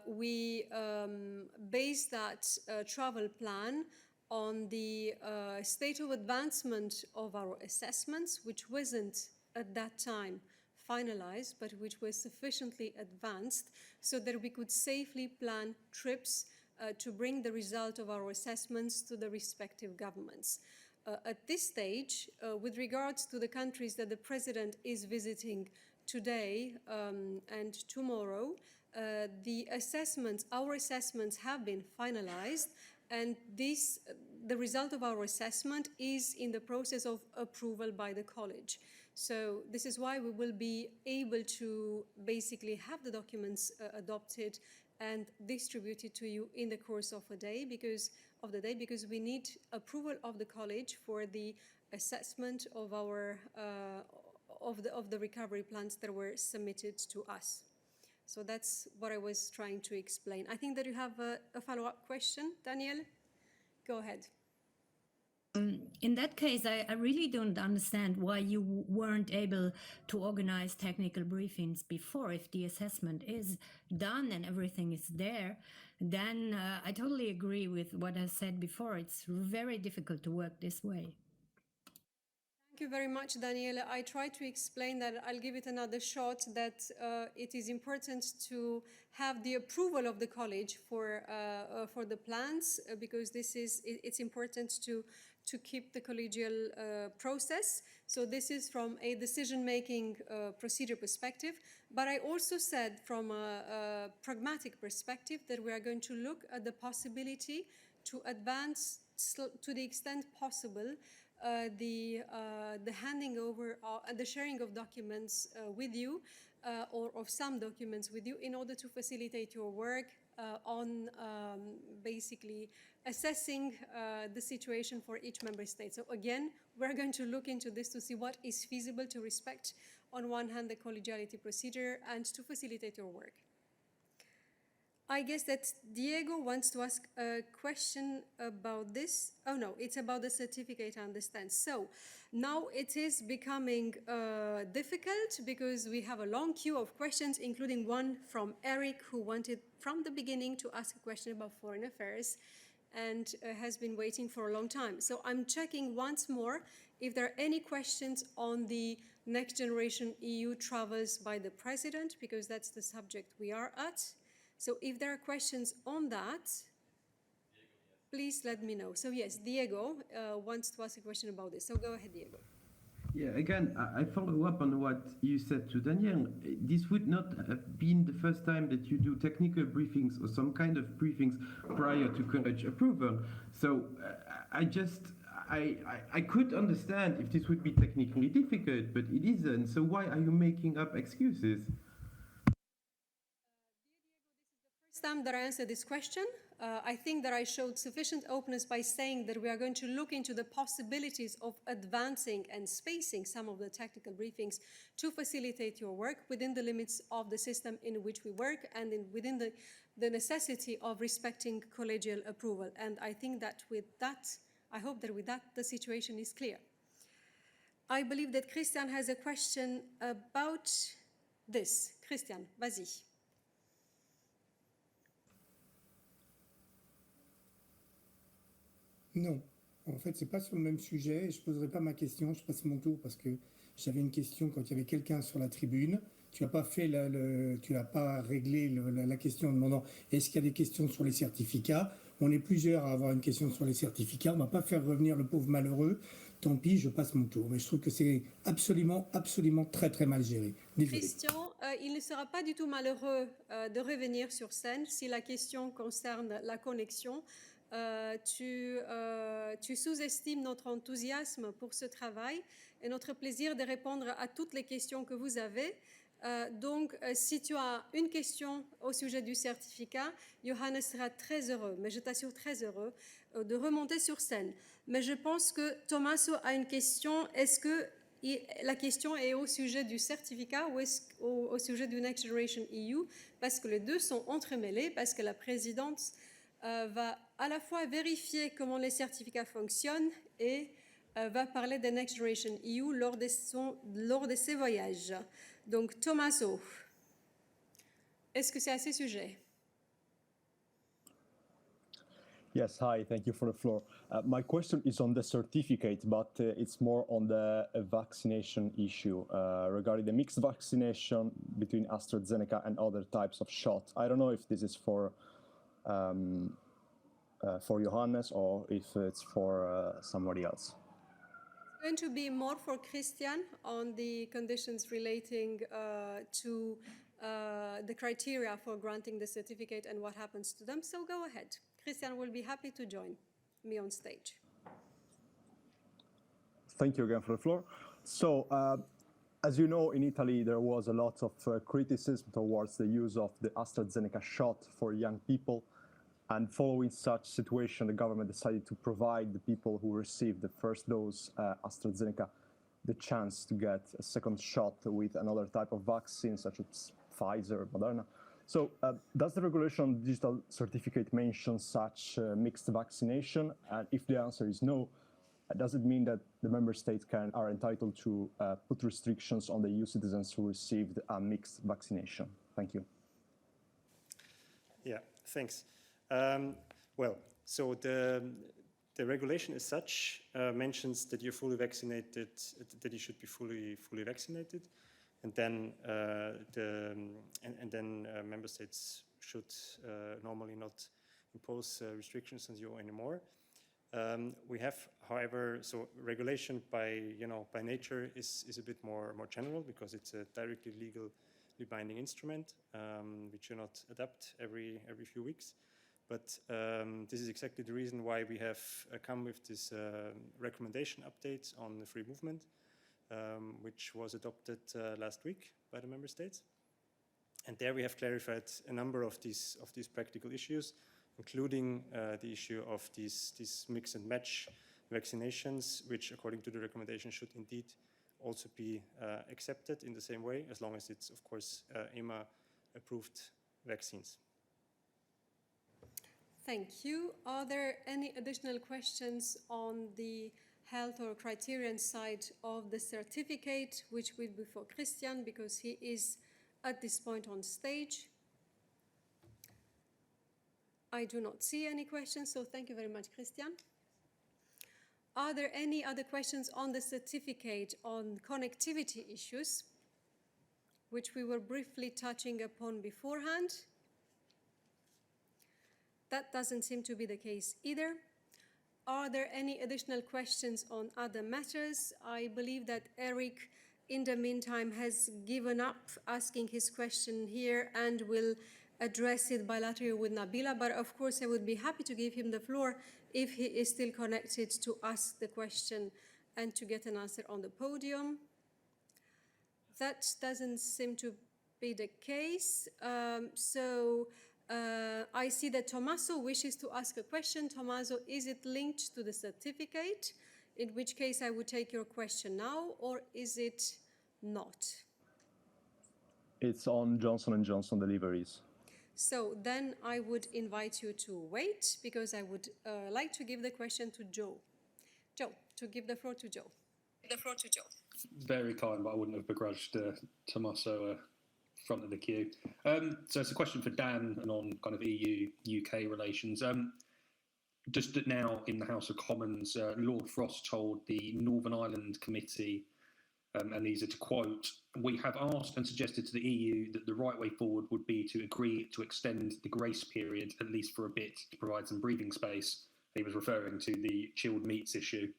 we based that travel plan on the state of advancement of our assessments, which wasn't at that time finalized, but which was sufficiently advanced so that we could safely plan trips to bring the result of our assessments to the respective governments. At this stage, with regards to the countries that the President is visiting today and tomorrow, the assessments, our assessments have been finalized, and the result of our assessment is in the process of approval by the college. So this is why we will be able to basically have the documents adopted and distributed to you in the course of the day, because we need approval of the college for the assessment of our of the recovery plans that were submitted to us. So that's what I was trying to explain. I think that you have a follow-up question, Danielle. Go ahead. In that case, I really don't understand why you weren't able to organize technical briefings before. If the assessment is done and everything is there, then I totally agree with what I said before. It's very difficult to work this way. Thank you very much, Daniela. I tried to explain that. I'll give it another shot, that it is important to have the approval of the college for the plans, because it's important to keep the collegial process. So this is from a decision-making procedure perspective. But I also said from a pragmatic perspective that we are going to look at the possibility to advance to the extent possible the handing over, the sharing of documents with you, or of some documents with you, in order to facilitate your work on basically assessing the situation for each member state. So again, we're going to look into this to see what is feasible to respect, on one hand, the collegiality procedure, and to facilitate your work. I guess that Diego wants to ask a question about this. Oh no, it's about the certificate, I understand. So now it is becoming difficult, because we have a long queue of questions, including one from Eric, who wanted from the beginning to ask a question about foreign affairs and has been waiting for a long time. So I'm checking once more if there are any questions on the Next Generation EU travels by the President, because that's the subject we are at. So if there are questions on that, please let me know. So yes, Diego wants to ask a question about this. So go ahead, Diego. Yeah, again, I follow up on what you said to Danielle. This would not have been the first time that you do technical briefings or some kind of briefings prior to college approval. So I could understand if this would be technically difficult, but it isn't. So why are you making up excuses? Time that I answered this question, I think that I showed sufficient openness by saying that we are going to look into the possibilities of advancing and spacing some of the technical briefings to facilitate your work within the limits of the system in which we work, and within the necessity of respecting collegial approval. And I think that with that, I hope that with that, the situation is clear. I believe that Christian has a question about this. Christian, vas-y. Non, en fait, c'est pas sur le même sujet. Je poserai pas ma question. Je passe mon tour parce que j'avais une question quand il y avait quelqu'un sur la tribune. Tu n'as pas fait tu n'as pas réglé la question en demandant est-ce qu'il y a des questions sur les certificats. On est plusieurs à avoir une question sur les certificats. On ne va pas faire revenir le pauvre malheureux. Tant pis, je passe mon tour. Mais je trouve que c'est absolument très très mal géré. Désolé. Christian, il ne sera pas du tout malheureux de revenir sur scène si la question concerne la connexion. Tu sous-estimes notre enthousiasme pour ce travail et notre plaisir de répondre à toutes les questions que vous avez. Donc, si tu as une question au sujet du certificat, Johannes sera très heureux, mais je t'assure très heureux, de remonter sur scène. Mais je pense que Tommaso a une question. Est-ce que la question est au sujet du certificat ou au sujet du Next Generation EU? Parce que les deux sont entremêlés, parce que la présidence va à la fois vérifier comment les certificats fonctionnent et va parler de Next Generation EU lors de ses voyages. Donc, Tommaso, est-ce que c'est à ce sujet? Yes, hi, thank you for the floor. My question is on the certificate, but it's more on the vaccination issue regarding the mixed vaccination between AstraZeneca and other types of shots. I don't know if this is for Johannes or if it's for somebody else. It's going to be more for Christian on the conditions relating to the criteria for granting the certificate and what happens to them. So go ahead. Christian will be happy to join me on stage. Thank you again for the floor. So, as you know, in Italy, there was a lot of criticism towards the use of the AstraZeneca shot for young people. And following such situation, the government decided to provide the people who received the first dose AstraZeneca the chance to get a second shot with another type of vaccine, such as Pfizer or Moderna. So does the regulation on digital certificate mention such mixed vaccination? And if the answer is no, does it mean that the member states are entitled to put restrictions on the EU citizens who received a mixed vaccination? Thank you. Yeah, thanks. Well, so the regulation as such mentions that you're fully vaccinated, that you should be fully vaccinated, and then member states should normally not impose restrictions on you anymore. We have, however, so regulation by nature is a bit more general because it's a directly legally binding instrument which you not adapt every few weeks. But this is exactly the reason why we have come with this recommendation update on the free movement, which was adopted last week by the member states. And there we have clarified a number of these practical issues, including the issue of these mix and match vaccinations, which according to the recommendation should indeed also be accepted in the same way, as long as it's, of course, EMA-approved vaccines. Thank you. Are there any additional questions on the health or criterion side of the certificate, which will be for Christian, because he is at this point on stage? I do not see any questions, so thank you very much, Christian. Are there any other questions on the certificate on connectivity issues, which we were briefly touching upon beforehand? That doesn't seem to be the case either. Are there any additional questions on other matters? I believe that Eric, in the meantime, has given up asking his question here and will address it bilaterally with Nabila, but of course I would be happy to give him the floor if he is still connected to ask the question and to get an answer on the podium. That doesn't seem to be the case. I see that Tommaso wishes to ask a question. Tommaso, is it linked to the certificate? In which case I would take your question now, or is it not? It's on Johnson & Johnson deliveries. So then I would invite you to wait, because I would like to give the question to Joe. Joe, to give the floor to Joe. Very kind, but I wouldn't have begrudged Tommaso front of the queue. So it's a question for Dan and on kind of EU-UK relations. Just now in the House of Commons, Lord Frost told the Northern Ireland Committee, and these are to quote, "We have asked and suggested to the EU that the right way forward would be to agree to extend the grace period, at least for a bit, to provide some breathing space." He was referring to the chilled meats issue.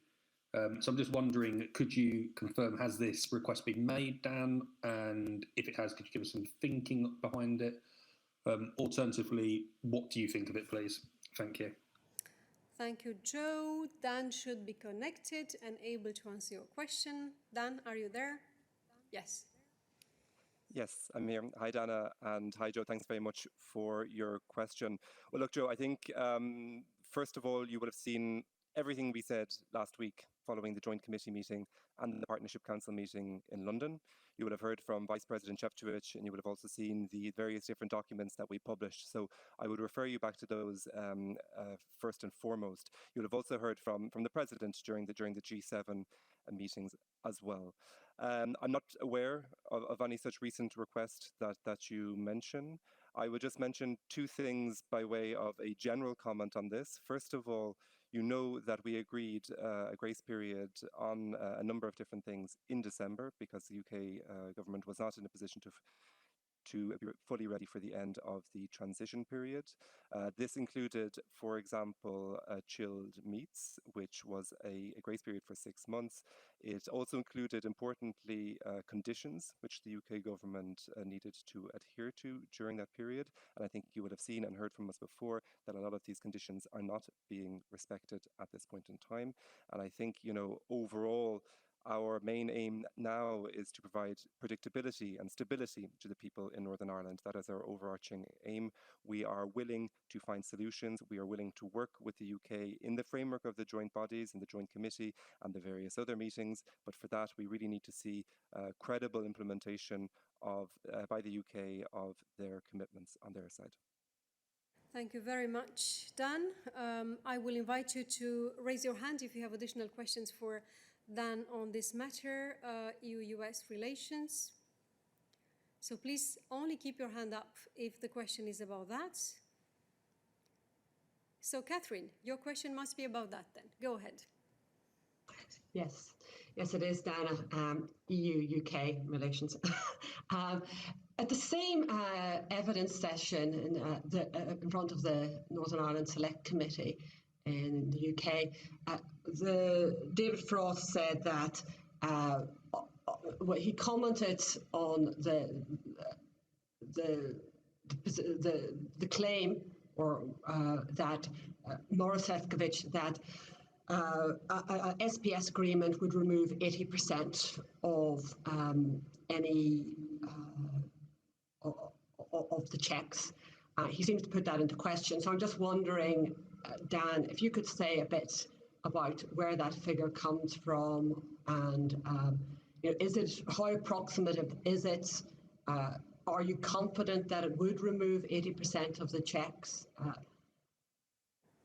So I'm just wondering, could you confirm, has this request been made, Dan? And if it has, could you give us some thinking behind it? Alternatively, what do you think of it, please? Thank you. Thank you, Joe. Dan should be connected and able to answer your question. Dan, are you there? Yes. Yes, I'm here. Hi, Dana, and hi, Joe. Thanks very much for your question. Well, look, Joe, I think, first of all, you would have seen everything we said last week following the Joint Committee meeting and the Partnership Council meeting in London. You would have heard from Vice President Šefčovič, and you would have also seen the various different documents that we published. So I would refer you back to those first and foremost. You would have also heard from the President during the G7 meetings as well. I'm not aware of any such recent request that you mention. I would just mention two things by way of a general comment on this. First of all, you know that we agreed a grace period on a number of different things in December because the UK government was not in a position to to be fully ready for the end of the transition period. This included, for example, chilled meats, which was a grace period for 6 months. It also included, importantly, conditions which the UK government needed to adhere to during that period. And I think you would have seen and heard from us before that a lot of these conditions are not being respected at this point in time. And I think, overall, our main aim now is to provide predictability and stability to the people in Northern Ireland. That is our overarching aim. We are willing to find solutions. We are willing to work with the UK in the framework of the joint bodies and the joint committee and the various other meetings. But for that, we really need to see credible implementation by the UK of their commitments on their side. Thank you very much, Dan. I will invite you to raise your hand if you have additional questions for Dan on this matter, EU-US relations. So please only keep your hand up if the question is about that. So Catherine, your question must be about that then. Go ahead. Yes, it is, Dana. EU-UK relations. At the same evidence session in front of the Northern Ireland Select Committee in the UK, David Frost said that he commented on the claim or that Morris Sefcovic that a SPS agreement would remove 80% of any of the checks. He seems to put that into question. So I'm just wondering, Dan, if you could say a bit about where that figure comes from, and is it, how approximative is it? Are you confident that it would remove 80% of the checks?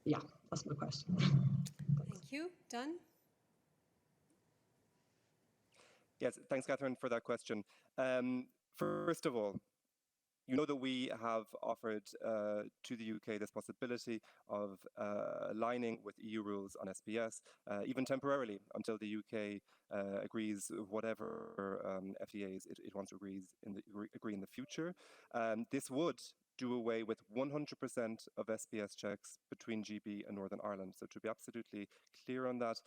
Yeah, that's my question. Thank you. Dan? Yes, thanks, Catherine, for that question. First of all, you know that we have offered to the UK this possibility of aligning with EU rules on SPS, even temporarily, until the UK agrees whatever FTAs it wants to agree in the future. This would do away with 100% of SPS checks between GB and Northern Ireland. So to be absolutely clear on that,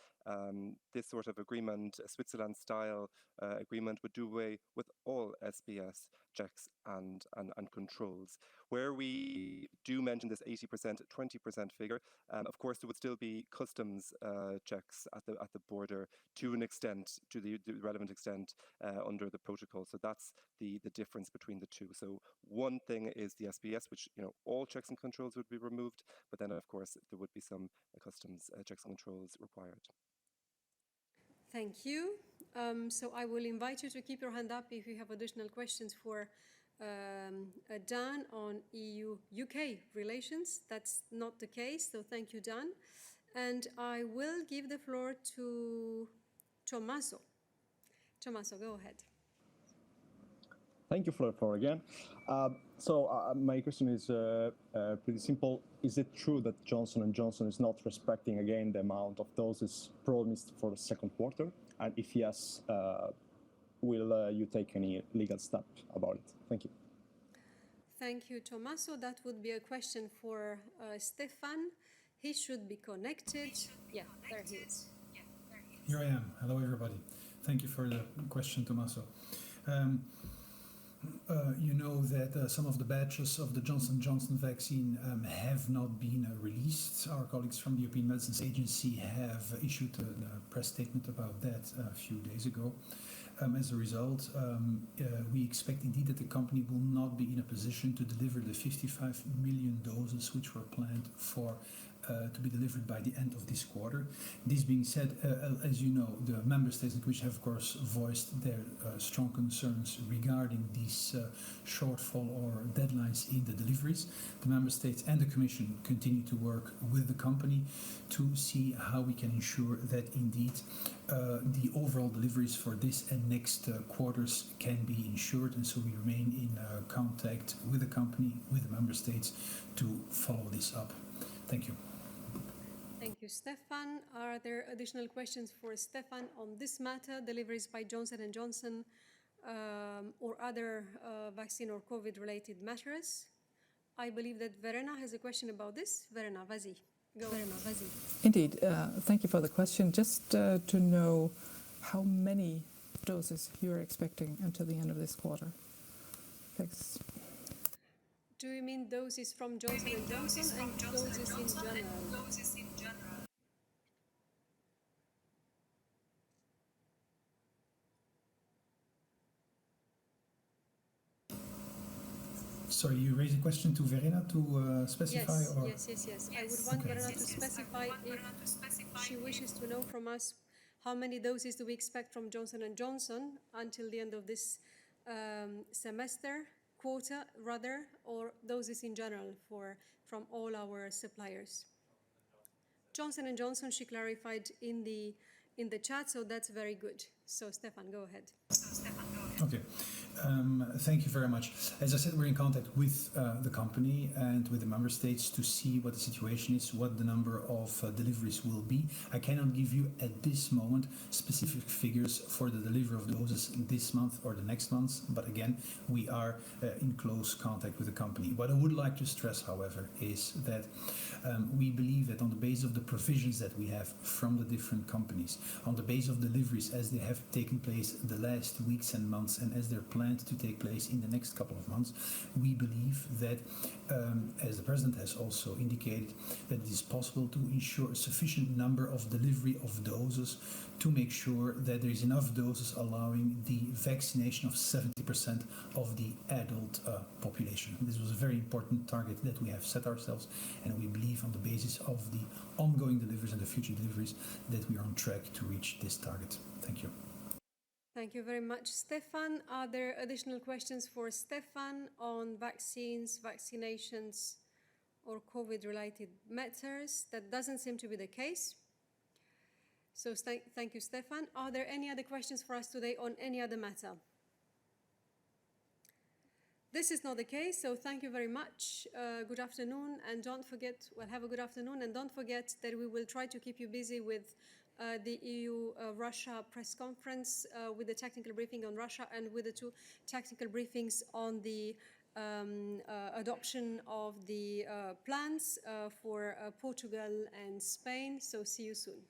this sort of agreement, a Switzerland-style agreement, would do away with all SPS checks and controls. Where we do mention this 80%, 20% figure, of course, there would still be customs checks at the border to an extent, to the relevant extent under the protocol. So that's the difference between the two. So one thing is the SPS, which all checks and controls would be removed, but then of course there would be some customs checks and controls required. Thank you. So I will invite you to keep your hand up if you have additional questions for Dan on EU-UK relations. That's not the case, so thank you, Dan. And I will give the floor to Tommaso. Tommaso, go ahead. Thank you for the floor again. My question is pretty simple. Is it true that Johnson & Johnson is not respecting again the amount of doses promised for the second quarter? And if yes, will you take any legal step about it? Thank you. Thank you, Tommaso. That would be a question for Stefan. He should be connected. Yeah, there he is. Here I am. Hello, everybody. Thank you for the question, Tommaso. You know that some of the batches of the Johnson & Johnson vaccine have not been released. Our colleagues from the European Medicines Agency have issued a press statement about that a few days ago. As a result, we expect indeed that the company will not be in a position to deliver the 55 million doses which were planned for to be delivered by the end of this quarter. This being said, as you know, the member states which have, of course, voiced their strong concerns regarding these shortfall or deadlines in the deliveries. The member states and the Commission continue to work with the company to see how we can ensure that indeed the overall deliveries for this and next quarters can be ensured, and so we remain in contact with the company, with the member states, to follow this up. Thank you. Thank you, Stefan. Are there additional questions for Stefan on this matter, deliveries by Johnson & Johnson or other vaccine or COVID-related matters. I believe that Verena has a question about this. Verena, vas-y. Go. Verena, vas-y. Indeed. Thank you for the question. Just to know how many doses you're expecting until the end of this quarter. Thanks. Do you mean doses from Johnson & Johnson and doses in general? Sorry, you raised a question to Verena to specify? Yes, or? yes. I would want Verena to specify if she wishes to know from us how many doses do we expect from Johnson & Johnson until the end of this quarter rather, or doses in general from all our suppliers. Johnson & Johnson, she clarified in the chat, so that's very good. So Stefan, go ahead. Okay. Thank you very much. As I said, we're in contact with the company and with the member states to see what the situation is, what the number of deliveries will be. I cannot give you at this moment specific figures for the delivery of doses this month or the next month, but again, we are in close contact with the company. What I would like to stress, however, is that we believe that on the basis of the provisions that we have from the different companies, on the basis of deliveries as they have taken place the last weeks and months and as they're planned to take place in the next couple of months, we believe that, as the President has also indicated, that it is possible to ensure a sufficient number of delivery of doses to make sure that there is enough doses allowing the vaccination of 70% of the adult population. This was a very important target that we have set ourselves, and we believe on the basis of the ongoing deliveries and the future deliveries that we are on track to reach this target. Thank you. Thank you very much, Stefan. Are there additional questions for Stefan on vaccines, vaccinations, or COVID-related matters? That doesn't seem to be the case. So thank you, Stefan. Are there any other questions for us today on any other matter? This is not the case, so thank you very much. Good afternoon, and don't forget, well, have a good afternoon, and don't forget that we will try to keep you busy with the EU-Russia press conference with the technical briefing on Russia and with the 2 technical briefings on the adoption of the plans for Portugal and Spain. So see you soon.